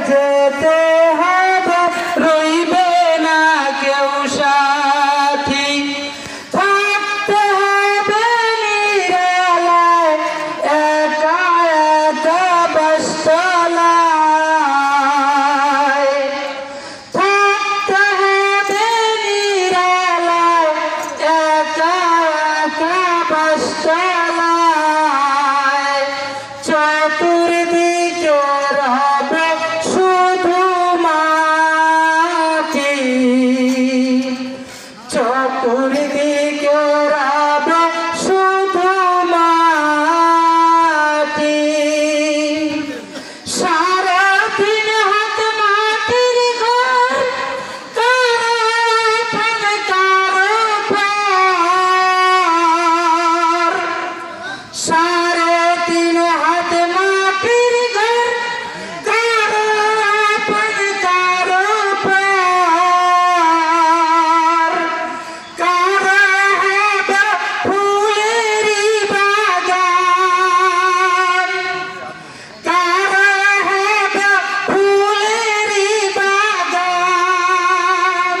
যেতে হবে, রইবে না কেউ সাথী। থাকতে হবে নিরালায়, একা একা বাসতলায়। থাকতে হবে নিরালায়, একা একা বাসতলায়। চতুর্দিকে রবে শুধু মাটি, চতুর্দিকে রবে শুধু মাটি। সারা দিন হাত মাটির ঘর, কারো আপন কারো পর। সারা দিন হাত মাটির ঘর, কারো আপন কারো পর। কারো হবে ফুলেরই বাগান, কারো হবে ফুলেরই বাগান।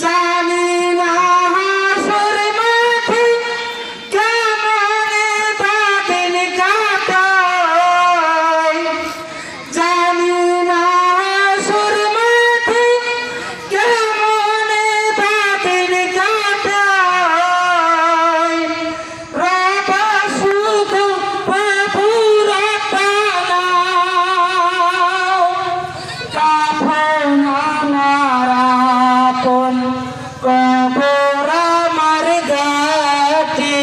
জানি না হাসর মাঠে কেমনে বাদিন কাটাই, জানি না হাসর মাঠে কেমনে বাদিন কাটাই। রবা শুধু প্রভুর পানাও, কাফন আমার আপন, কবর আমার ঘাটি।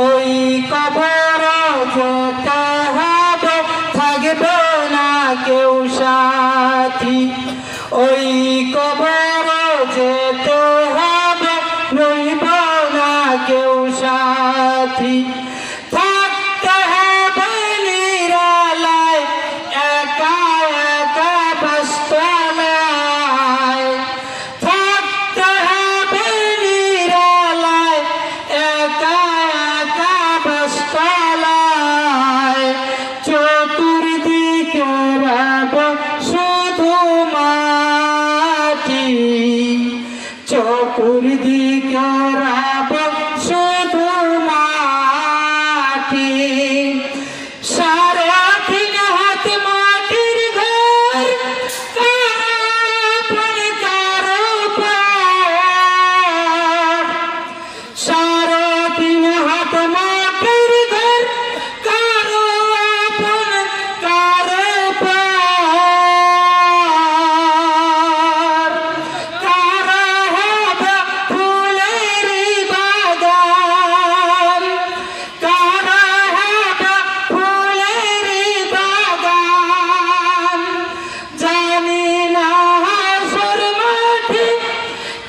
ওই কবর যেতে হবে, থাকবে না কেউ সাথী। ওই কবর যেতে হবে, রইব না কেউ সাথী। থাকতে হবে নিরালায়, একা একা বাসতলায়। থাকতে হবে নিরালায়, একা একা বাসতলায়। চতুর্দিকে রবে শুধু মাটি, চতুর্দিকে রবে শুধু মাটি। সারা দিন হাত মাটির ঘর, কারো আপন কারো পর। সারা দিন হাত মাটির ঘর, কারো আপন কারো পর। কারো হবে ফুলেরই বাগান, কারো হবে ফুলেরই বাগান। জানি না হাসর মাঠে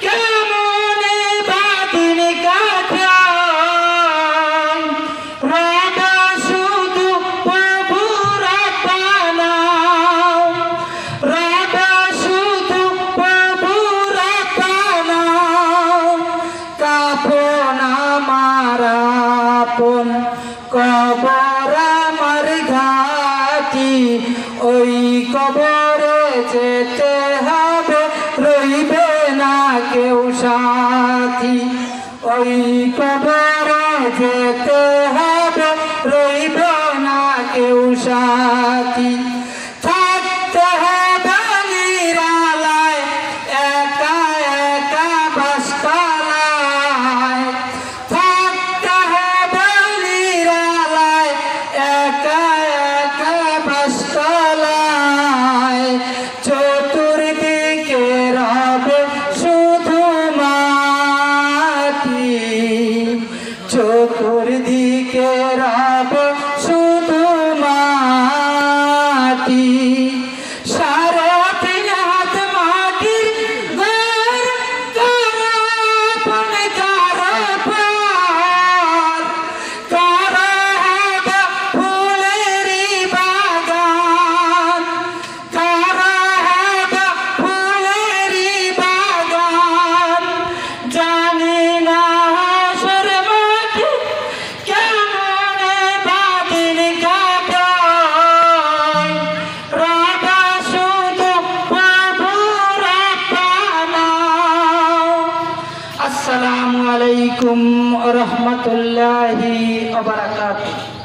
কেমনে বাদিন কাটাই। রবে শুধু প্রভুর পানাও, রবে শুধু প্রভুর পানাও। কাফন আমার আপন, কবর আমার ঘাটি। ওই কবরে যেতে হবে, রইবে না কেউ সাথী। ওই কবরে যেতে হবে, রইবে না কেউ সাথী। থাকতে হবে নিরালায়, একা একা বাসতলায়। থাকতে হবে নিরালায়, একা একা বাসতলায়। চতুর্দিকে রবে শুধু মাটি, চতুর্দিকে রবে শুধু মাটি। সারা দিন হাত মাটির ঘর, কারো আপন কারো পর। কারো হবে ফুলেরই বাগান, কারো হবে ফুলেরই বাগান। জানি না হাসর মাঠে কেমনে বাদিন কাটাই। আলাইকুম ওয়া রাহমাতুল্লাহি ওয়া বারাকাতুহু।